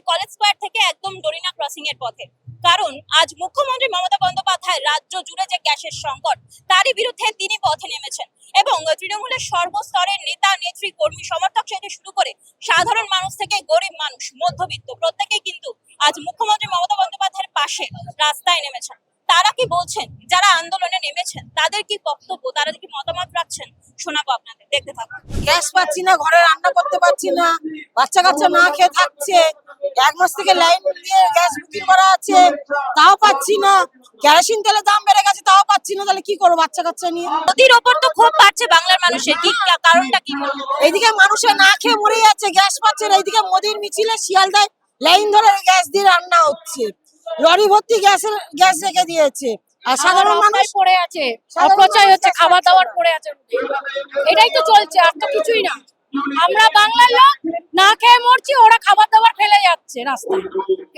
College square থেকে একদম ডোরিনা crossing এর পথে। কারণ আজ মুখ্যমন্ত্রী মমতা বন্দ্যোপাধ্যায় রাজ্য জুড়ে যে গ্যাসের সংকট তারই বিরুদ্ধে তিনি পথে নেমেছেন এবং তৃণমূলের সর্বস্তরের নেতা নেত্রী কর্মী সমর্থক থেকে শুরু করে সাধারণ মানুষ থেকে গরিব মানুষ মধ্যবিত্ত প্রত্যেকেই কিন্তু আজ মুখ্যমন্ত্রী মমতা বন্দ্যোপাধ্যায়ের পাশে রাস্তায় নেমেছেন। তারা কি বলছেন, যারা আন্দোলনে নেমেছেন তাদের কি বক্তব্য, তারা কি মতামত রাখছেন, শোনাবো আপনাদের, দেখতে থাকুন। গ্যাস পাচ্ছি না, ঘরে রান্না করতে পারছি না, বাচ্চা কাচ্চা না খেয়ে থাকছে। 1 মাস থেকে লাইন দিয়ে গ্যাস বুকিং করা আছে, তাও পাচ্ছি না। কেরোসিন তেলের দাম বেড়ে গেছে, তাও পাচ্ছি না। তাহলে কি করবো বাচ্চা কাচ্চা নিয়ে? নদীর ওপর তো ক্ষোভ বাড়ছে বাংলার মানুষের, কি কারণটা কি? এইদিকে মানুষের না খেয়ে মরে যাচ্ছে, গ্যাস পাচ্ছে না। এইদিকে মোদির মিছিলে শিয়ালদায় লাইন ধরে গ্যাস দিয়ে রান্না হচ্ছে, লরি ভর্তি গ্যাস রেখে দিয়েছে। আর সাধারণ মানুষ পড়ে আছে, অপচয় হচ্ছে, খাবার দাবার পড়ে আছে। এটাই তো চলছে, আর তো কিছুই না। আমরা বাংলার লোক না খেয়ে মরছি, ওরা খাবার দাবার ফেলে যাচ্ছে রাস্তায়।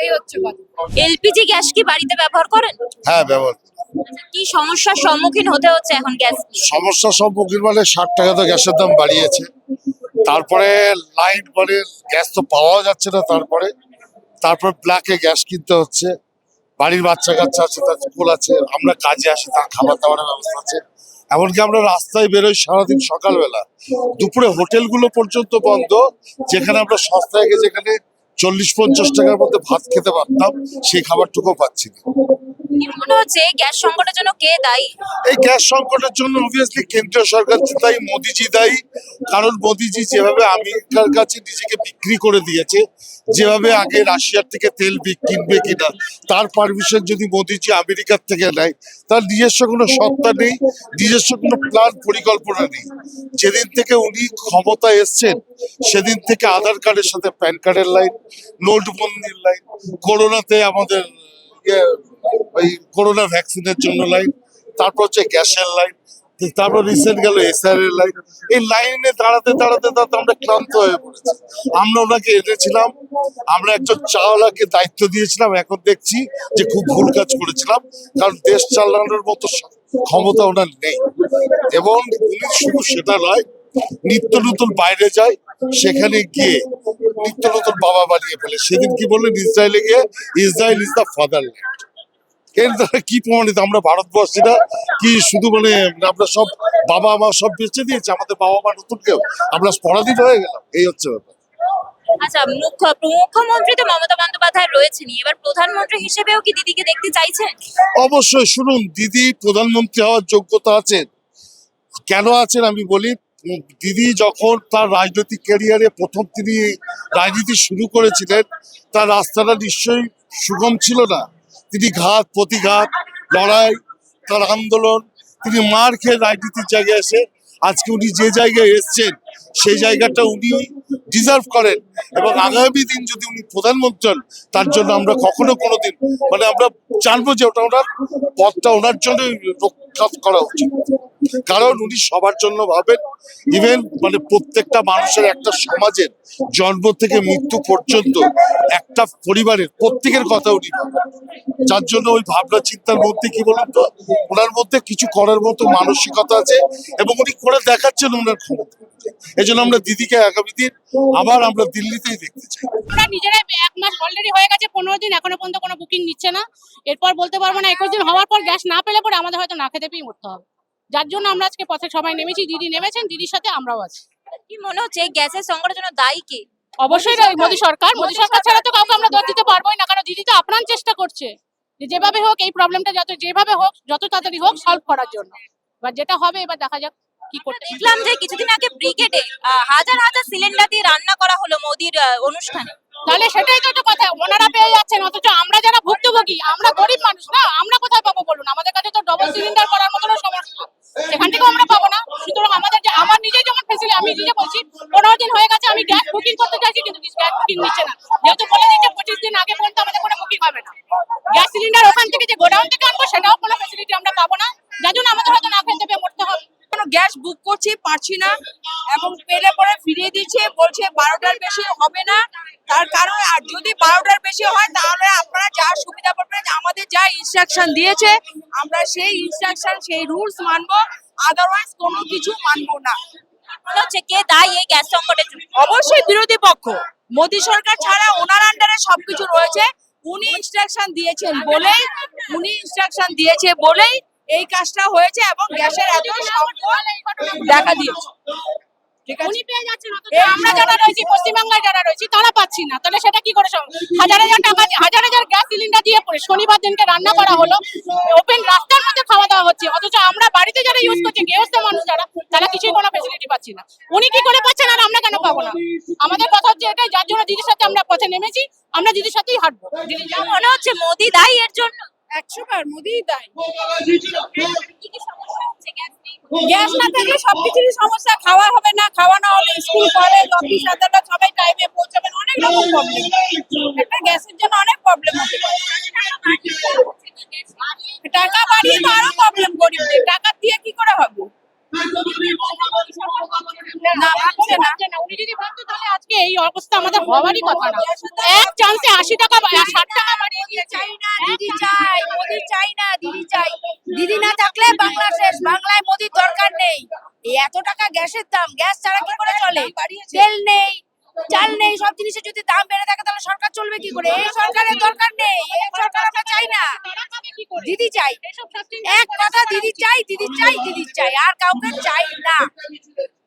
এই হচ্ছে কথা। এলপিজি গ্যাস কি বাড়িতে ব্যবহার করেন? হ্যাঁ, ব্যবহার। কি সমস্যার সম্মুখীন হতে হচ্ছে এখন গ্যাস? সমস্যার সম্মুখীন মানে 60 টাকা তো গ্যাসের দাম বাড়িয়েছে। তারপরে লাইন মানে গ্যাস তো পাওয়া যাচ্ছে না। তারপর ব্ল্যাকে গ্যাস কিনতে হচ্ছে। বাড়ির বাচ্চা কাচ্চা আছে, তার স্কুল আছে, আমরা কাজে আসি, তার খাবার দাবারের ব্যবস্থা আছে। এমনকি আমরা রাস্তায় বেরোই সারাদিন, সকালবেলা দুপুরে হোটেলগুলো পর্যন্ত বন্ধ, যেখানে আমরা সস্তায় যেখানে 40-50 টাকার মধ্যে ভাত খেতে পারতাম, সেই খাবারটুকু পাচ্ছি না। কি মনে হচ্ছে গ্যাস সংকটের জন্য কে দায়ী? এই গ্যাস সংকটের জন্য অবভিয়াসলি কেন্দ্রীয় সরকার দায়ী, মোদিজি দায়ী। কারণ মোদিজি যেভাবে আমেরিকার কাছে নিজেকে বিক্রি করে দিয়েছে, যেভাবে আগে রাশিয়ার থেকে তেল কিনবে কিনা তার পারমিশন যদি মোদিজি আমেরিকার থেকে নেয়, তার নিজস্ব কোনো সত্তা নেই, নিজস্ব কোনো প্ল্যান পরিকল্পনা নেই। যেদিন থেকে উনি ক্ষমতায় এসছেন সেদিন থেকে আধার কার্ডের সাথে প্যান কার্ডের লাইন, নোটবন্দির লাইন, করোনাতে আমাদের ওই করোনা ভ্যাকসিনের জন্য লাইন, তারপর হচ্ছে গ্যাসের লাইন, তারপর রিসেন্ট গেল এসআর এর লাইন। এই লাইনে দাঁড়াতে দাঁড়াতে আমরা ক্লান্ত হয়ে পড়েছি। আমরা ওনাকে এনেছিলাম, আমরা একজন চাওয়ালাকে দায়িত্ব দিয়েছিলাম, এখন দেখছি যে খুব ভুল কাজ করেছিলাম। কারণ দেশ চালানোর মতো ক্ষমতা ওনার নেই। এবং উনি শুধু সেটা নয়, নিত্য নতুন বাইরে যায়, সেখানে গিয়ে নিত্য নতুন বাবা বানিয়ে ফেলে। সেদিন কি বললেন ইসরায়েলে গিয়ে, ইসরায়েল ইজ দ্য ফাদারল্যান্ড। এর দ্বারা কি প্রমাণিত? আমরা ভারতবর্ষীরা কি শুধু মানে আমরা সব বাবা মা সব বেঁচে দিয়েছে, আমাদের বাবা মা নতুন কেউ, আমরা পরাধীন হয়ে গেলাম? এই হচ্ছে ব্যাপার। আচ্ছা, মুখ্যমন্ত্রী তো মমতা বন্দ্যোপাধ্যায় রয়েছেনই, এবার প্রধানমন্ত্রী হিসেবেও কি দিদিকে দেখতে চাইছেন? অবশ্যই। শুনুন, দিদি প্রধানমন্ত্রী হওয়ার যোগ্যতা আছেন। কেন আছেন আমি বলি। দিদি যখন তার রাজনৈতিক ক্যারিয়ারে প্রথম তিনি রাজনীতি শুরু করেছিলেন, তার রাস্তাটা নিশ্চয়ই সুগম ছিল না। তিনি ঘাত প্রতিঘাত, লড়াই, তার আন্দোলন, তিনি মার খেয়ে রাজনীতির জায়গায় এসে আজকে উনি যে জায়গায় এসছেন সেই জায়গাটা উনি ডিজার্ভ করেন। এবং আগামী দিন যদি উনি প্রধানমন্ত্রী হন, তার জন্য আমরা কখনো কোনোদিন মানে আমরা জানবো যে ওটা ওনার পদটা ওনার জন্য রক্ষা করা উচিত। কারণ উনি সবার জন্য ভাবেন। ইভেন মানে প্রত্যেকটা মানুষের, একটা সমাজের জন্ম থেকে মৃত্যু পর্যন্ত একটা পরিবারের প্রত্যেকের কথা উনি ভাবেন। যার জন্য ওই ভাবনা চিন্তার মধ্যে কি বলুন তো, ওনার মধ্যে কিছু করার মতো মানসিকতা আছে এবং উনি করে দেখাচ্ছেন ওনার ক্ষমতা। এই জন্য আমরা দিদিকে আগামী দিন আবার আমরা দিল্লিতেই দেখতে চাই। আমরা নিজেরাই 1 মাস অলরেডি হয়ে গেছে, 15 দিন এখনো পর্যন্ত কোনো বুকিং নিচ্ছে না। এরপর বলতে পারবো না, 21 দিন হওয়ার পর গ্যাস না পেলে পরে আমাদের হয়তো না খেতে পেয়ে মরতে হবে। যার জন্য আমরা আজকে পথে সবাই নেমেছি, দিদি নেমেছেন, দিদির সাথে আমরাও আছি। কি মনে হচ্ছে এই গ্যাসের সংকটের জন্য দায়ী কে? অবশ্যই মোদী সরকার। মোদী সরকার ছাড়া তো কাউকে আমরা দোষ দিতে পারবোই না, কারণ দিদি তো আপ্রাণ চেষ্টা করছে যে যেভাবে হোক এই প্রবলেমটা যেভাবে হোক যত তাড়াতাড়ি হোক সলভ করার জন্য। এবার যেটা হবে এবার দেখা যাক কি করতে। দেখলাম যে কিছুদিন আগে ব্রিগেডে হাজার হাজার সিলিন্ডার দিয়ে রান্না করা হলো মোদির অনুষ্ঠানে। তাহলে সেটাই তো একটা কথা, ওনারা পেয়ে যাচ্ছেন, অথচ আমরা যারা ভুক্তভোগী, আমরা গরিব মানুষ না, আমরা কোথায় পাবো বলুন? আমাদের কাছে তো ডবল সিলিন্ডার করার মতো সমস্যা, সেখান থেকেও আমরা পাবো না। সুতরাং আমাদের যে আমার নিজের যেমন ফেসিলিটি, আমি নিজে বলছি 15 দিন হয়ে গেছে আমি গ্যাস বুকিং করতে চাইছি, কিন্তু গ্যাস বুকিং নিচ্ছে না। যেহেতু বলে দিচ্ছে 25 দিন আগে পর্যন্ত আমাদের কোনো বুকিং হবে না। গ্যাস সিলিন্ডার ওখান থেকে যে গোডাউন থেকে আনবো সেটাও কোনো ফেসিলিটি আমরা পাবো না, যার জন্য আমাদের হয়তো না খেতে পেয়ে মরতে হবে। গ্যাস বুক করছি, পারছি না, এবং পেলে পরে ফিরিয়ে দিচ্ছে, বলছে 12টার বেশি হবে না। তার কারণ আর যদি 12টার বেশি হয় তাহলে আপনারা যা সুবিধা পাবেন, আমাদের যা ইনস্ট্রাকশন দিয়েছে আমরা সেই ইনস্ট্রাকশন, সেই রুলস মানবো, আদারওয়াইজ কোনো কিছু মানবো না। মনে হচ্ছে কে দায়ী এই গ্যাস সংকটের জন্য? অবশ্যই বিরোধী পক্ষ, মোদী সরকার ছাড়া ওনার আন্ডারে সবকিছু রয়েছে। উনি ইনস্ট্রাকশন দিয়েছে বলেই এই কাজটা হয়েছে এবং গ্যাসের এত সংকট দেখা দিয়েছে। ঠিক আছে, উনি পেয়ে যাচ্ছেন, অথচ আমরা যারা রয়েছি পশ্চিমবাংলায় যারা রয়েছি তারা পাচ্ছি না। তাহলে সেটা কি করে সম্ভব? হাজার হাজার টাকা হাজার হাজার গ্যাস সিলিন্ডার দিয়ে পরে শনিবার দিনকে রান্না করা হলো, ওপেন রাস্তার মধ্যে খাওয়া দাওয়া হচ্ছে, অথচ আমরা বাড়িতে যারা ইউজ করছি গৃহস্থ মানুষ যারা, তারা কিছুই কোনো ফেসিলিটি পাচ্ছি না। উনি কি করে পাচ্ছেন আর আমরা কেন পাবো না? আমাদের কথা হচ্ছে এটাই, যার জন্য দিদির সাথে আমরা পথে নেমেছি, আমরা দিদির সাথেই হাঁটবো। দিদি যা মনে হচ্ছে মোদি দায়ী এর জন্য। 100বার মোদিই দায়ী। কি কি সমস্যা হচ্ছে গ্যাস নেই? গ্যাস না থাকলে সবকিছুরই সমস্যা, খাওয়া হবে না, খাওয়া না হলে স্কুল কলেজ অফিস আদালত সবাই টাইমে পৌঁছাবে না, অনেক রকম প্রবলেম। একটা গ্যাসের জন্য অনেক প্রবলেম হতে পারে। টাকা বাড়িয়ে তো আরো প্রবলেম গরিবদের, টাকা দিয়ে কি করে হবে? না, ভাবছে না। উনি যদি ভাবতো তাহলে আজকে এই অবস্থা আমাদের হওয়ারই কথা না। এক চান্সে 80 টাকা 60 টাকা বাড়িয়ে দিয়েছে। চাই না দিদি চাই, মোদি চাই না দিদি চাই। দিদি না থাকলে বাংলা শেষ, বাংলায় মোদির দরকার নেই। এই এত টাকা গ্যাসের দাম, গ্যাস ছাড়া কি করে চলে? তেল নেই, চাল নেই, সব জিনিসের যদি দাম বেড়ে থাকে তাহলে সরকার চলবে কি করে? এই সরকারের দরকার নেই, এই সরকার আমরা চাই না। তারা পাবে কি করে? দিদি চাই, এসব subsidy এক কথা দিদি চাই, দিদি চাই, দিদি চাই, আর কাউকে চাই না।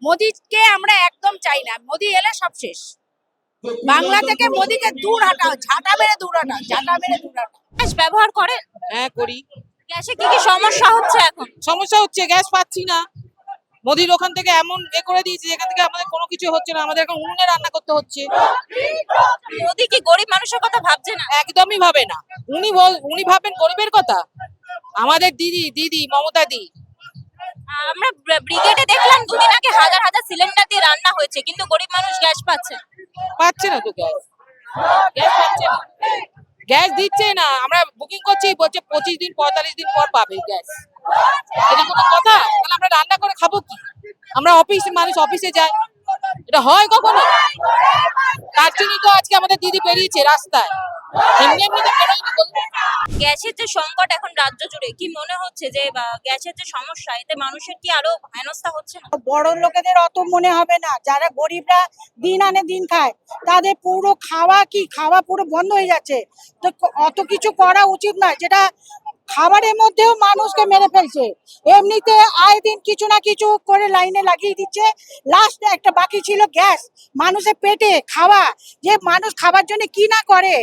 মোদিকে আমরা একদম চাই না, মোদি এলে সব শেষ। বাংলা থেকে মোদিকে দূর হাঁটাও, ঝাঁটা মেরে দূর হাঁটাও, ঝাঁটা মেরে দূর হাঁটাও। গ্যাস ব্যবহার করেন? হ্যাঁ করি। গ্যাসে কি কি সমস্যা হচ্ছে এখন? সমস্যা হচ্ছে গ্যাস পাচ্ছি না। মোদির ওখান থেকে এমন করে দিয়েছে যেখান থেকে আমাদের কোনো কিছু হচ্ছে না, আমাদের এখন উনুনে রান্না করতে হচ্ছে। মোদি কি গরিব মানুষের কথা ভাবছে না? একদমই ভাবে না। উনি ভাবেন গরিবের কথা। আমাদের দিদি মমতা দি আমরা ব্রিগেডে দেখলাম দুদিন আগে হাজার হাজার সিলিন্ডার দিয়ে রান্না হয়েছে, কিন্তু গরিব মানুষ গ্যাস পাচ্ছে। পাচ্ছে না তো গ্যাস, গ্যাস পাচ্ছে না, গ্যাস দিচ্ছে না। আমরা বুকিং করছি, বলছে 25 দিন 45 দিন পর পাবে গ্যাস। এটা কোনো কথা? তাহলে আমরা রান্না করে খাবো কি? আমরা মানুষ অফিসে যায়, এটা হয় কখনো? তার জন্যই তো আজকে আমাদের দিদি বেরিয়েছে রাস্তায়, এমনি এমনি তো বেরোয়নি তো। গ্যাসের যে সংকট এখন রাজ্য জুড়ে, কি মনে হচ্ছে যে গ্যাসের যে সমস্যা, এতে মানুষের কি আরো হেনস্থা হচ্ছে না? বড় লোকেদের অত মনে হবে না, যারা গরিবরা দিন আনে দিন খায় তাদের পুরো খাওয়া পুরো বন্ধ হয়ে যাচ্ছে। তো অত কিছু করা উচিত নয়, যেটা খাবারের মধ্যেও মানুষকে মেরে ফেলছে। এমনিতে আয় দিন কিছু না কিছু করে লাইনে লাগিয়ে দিচ্ছে। লাস্ট একটা বাকি ছিল গ্যাস, মানুষের পেটে খাওয়া, যে মানুষ খাবার জন্য কি না করে।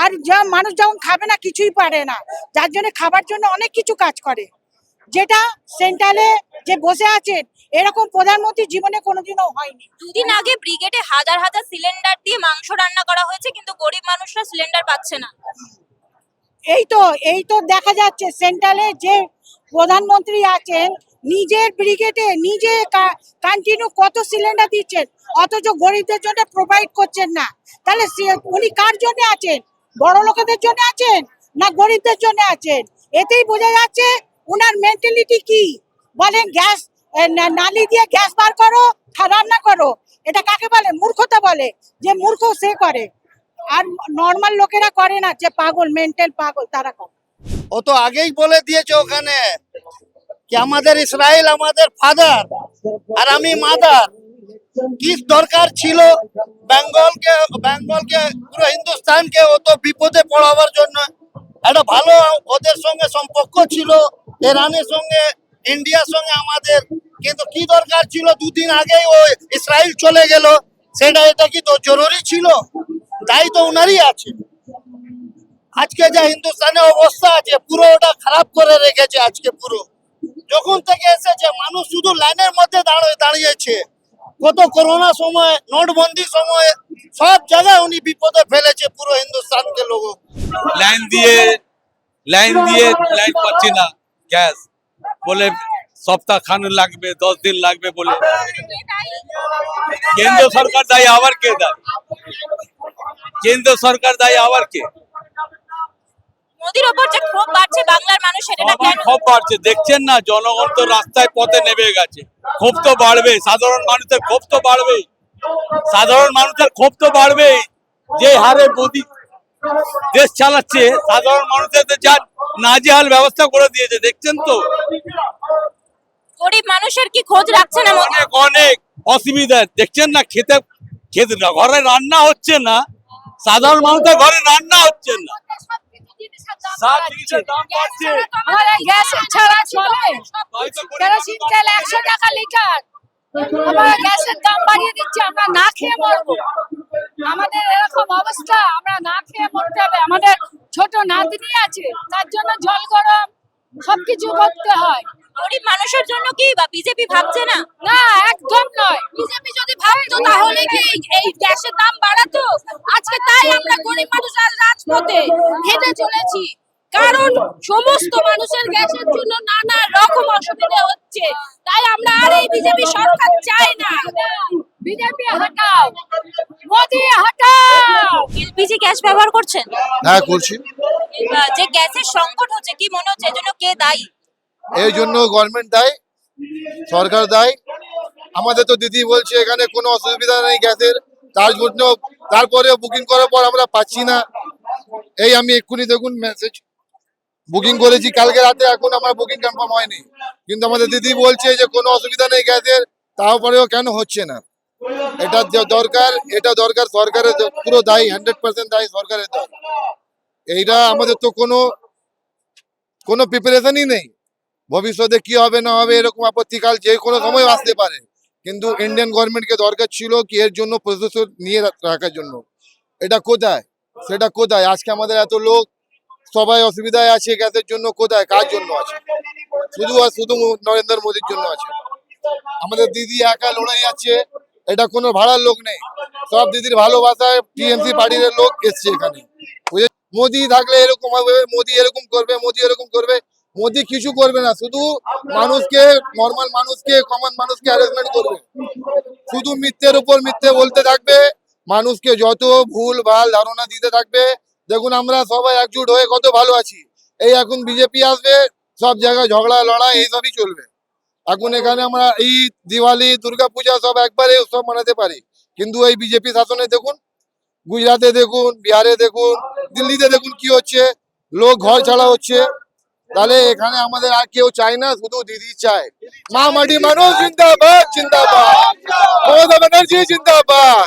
আর মানুষ যখন খাবে না কিছুই পারে না, যার জন্য খাবার জন্য অনেক কিছু কাজ করে, যেটা সেন্ট্রালে যে বসে আছেন এরকম প্রধানমন্ত্রী জীবনে কোনোদিনও হয়নি। দুদিন আগে ব্রিগেডে হাজার হাজার সিলিন্ডার দিয়ে মাংস রান্না করা হয়েছে, কিন্তু গরিব মানুষরা সিলিন্ডার পাচ্ছে না। এই তো দেখা যাচ্ছে সেন্ট্রালে যে প্রধানমন্ত্রী আছেন নিজের ব্রিগেডে নিজে কন্টিনিউ কত সিলিন্ডার দিচ্ছেন, অথচ গরিবদের জন্য প্রোভাইড করছেন না। তাহলে উনি কার জন্য আছেন? বড় লোকেদের জন্য আছেন না গরিবদের জন্য আছেন? এতেই বোঝা যাচ্ছে উনার মেন্টালিটি কি। বলেন গ্যাস নালি দিয়ে গ্যাস বার করো, রান্না করো, এটা কাকে বলে? মূর্খতা বলে। যে মূর্খ সে করে, আর নর্মাল লোকেরা করে না, যে পাগল মেন্টাল পাগল তারা করে। ও তো আগেই বলে দিয়েছে ওখানে কি আমাদের ইসরায়েল আমাদের ফাদার আর আমি মাদার। কি দরকার ছিল বেঙ্গলকে পুরো হিন্দুস্তানকে ও তো বিপদে পড়াবার জন্য? একটা ভালো ওদের সঙ্গে সম্পর্ক ছিল, ইরানের সঙ্গে, ইন্ডিয়ার সঙ্গে আমাদের। কিন্তু কি দরকার ছিল? দুদিন আগেই ও ইসরায়েল চলে গেল, এটা কি তো জরুরি ছিল? দায়ী তো উনারই আছে। আজকে যা হিন্দুস্তানের অবস্থা আছে পুরো ওটা খারাপ করে রেখেছে। আজকে পুরো যখন থেকে এসেছে মানুষ শুধু লাইনের মধ্যে দাঁড়িয়েছে। কত করোনা সময়, নোটবন্দির সময়, সব জায়গায় উনি বিপদে ফেলেছে পুরো হিন্দুস্তানকে লোক। লাইন দিয়ে লাইন পাচ্ছি না, গ্যাস বলে সপ্তাহ খান লাগবে, 10 দিন লাগবে বলে। কেন্দ্র সরকার দায়ী, আবার কে দায়ী? কেন্দ্র সরকার দায়ী, আবার কে? মোদির ওপর যে ক্ষোভ বাড়ছে বাংলার মানুষের, এটা সবার কেন? ক্ষোভ বাড়ছে, দেখছেন না? জনগণ তো রাস্তায় পথে নেমে গেছে। ক্ষোভ তো বাড়বে, সাধারণ মানুষের ক্ষোভ তো বাড়বেই। সাধারণ মানুষের ক্ষোভ তো বাড়বেই। যে হারে মোদি দেশ চালাচ্ছে, সাধারণ মানুষের যা নাজেহাল ব্যবস্থা করে দিয়েছে, দেখছেন তো? গরিব মানুষের কি খোঁজ রাখছে না মোদি? অনেক অনেক অসুবিধা দেখছেন না? খেতে খেতে না, ঘরে রান্না হচ্ছে না, সাধারণ মানুষের ঘরে রান্না হচ্ছে না, সব জিনিসের দাম বাড়ছে। আমাদের গ্যাস ছাড়া চলে, কেরোসিন তেল 100 টাকা লিটার, আবার গ্যাসের দাম বাড়িয়ে দিচ্ছে, আমরা না খেয়ে মরবো। আমাদের এরকম অবস্থা, আমরা না খেয়ে মরতে হবে। আমাদের ছোট নাতনি আছে, তার জন্য জল গরম সবকিছু করতে হয়। গরিব মানুষের জন্য কি বা বিজেপি ভাবছে না? না, একদম নয়। বিজেপি যদি ভাবতো তাহলে কি এই গ্যাসের দাম বাড়াতো? আজকে তাই আমরা গরিব মানুষ আজ রাজপথে হেঁটে চলেছি, কারণ সমস্ত মানুষের গ্যাসের জন্য নানা রকম অসুবিধা হচ্ছে। তাই আমরা আর এই বিজেপি সরকার চাই না। বিজেপি হটাও, মোদি হটাও। এলপিজি গ্যাস ব্যবহার করছেন? হ্যাঁ করছি। যে গ্যাসের সংকট হচ্ছে, কি মনে হচ্ছে এর জন্য কে দায়ী? এই জন্য গভর্নমেন্ট দায়ী, সরকার দায়ী। আমাদের তো দিদি বলছে এখানে কোনো অসুবিধা নেই গ্যাসের, তার জন্য তারপরে বুকিং করার পর আমরা পাচ্ছি না। এই আমি এক্ষুনি দেখুন মেসেজ বুকিং করেছি কালকে রাতে, এখন আমার বুকিং কনফার্ম হয়নি, কিন্তু আমাদের দিদি বলছে যে কোনো অসুবিধা নেই গ্যাসের, তারপরেও কেন হচ্ছে না? এটা দরকার সরকারের পুরো দায়ী, 100% দায়ী সরকারের দায়ী। এইটা আমাদের তো কোনো প্রিপারেশনই নেই, ভবিষ্যতে কি হবে না হবে এরকম আপত্তিকাল যে কোনো সময় আসতে পারে। কিন্তু ইন্ডিয়ান গভর্নমেন্টকে দরকার ছিল কি এর জন্য প্রসেসর নিয়ে রাখার জন্য। এটা কোথায়? সেটা কোথায়? আজকে আমাদের এত লোক সবাই অসুবিধায় আছে গ্যাসের জন্য, কোথায় কার জন্য আছে? শুধু আর শুধু নরেন্দ্র মোদীর জন্য আছে। আমাদের দিদি একা লড়াই আছে, এটা কোনো ভাড়ার লোক নেই, সব দিদির ভালোবাসায় টিএমসি পার্টির লোক এসছে এখানে। মোদি থাকলে এরকম হবে, মোদি এরকম করবে, মোদি এরকম করবে। মোদি কিছু করবে না, শুধু মানুষকে, নর্মাল মানুষকে, কমন মানুষকে হ্যারাসমেন্ট করবে, শুধু মিথ্যের উপর মিথ্যে বলতে থাকবে, মানুষকে যত ভুল ভাল ধারণা দিতে থাকবে। দেখুন আমরা সবাই একজুট হয়ে কত ভালো আছি, এই এখন বিজেপি আসবে, সব জায়গায় ঝগড়া লড়াই এইসবই চলবে। এখন এখানে আমরা ঈদ, দিওয়ালি, দুর্গাপূজা সব একবারে উৎসব মানাতে পারি, কিন্তু এই বিজেপি শাসনে দেখুন, গুজরাটে দেখুন, বিহারে দেখুন, দিল্লিতে দেখুন কি হচ্ছে, লোক ঘর ছাড়া হচ্ছে। তাহলে এখানে আমাদের আর কেউ চায় না, শুধু দিদি চায়। মা মাটি মানুষ জিন্দাবাদ, জিন্দাবাদ। মমতা ব্যানার্জি জিন্দাবাদ।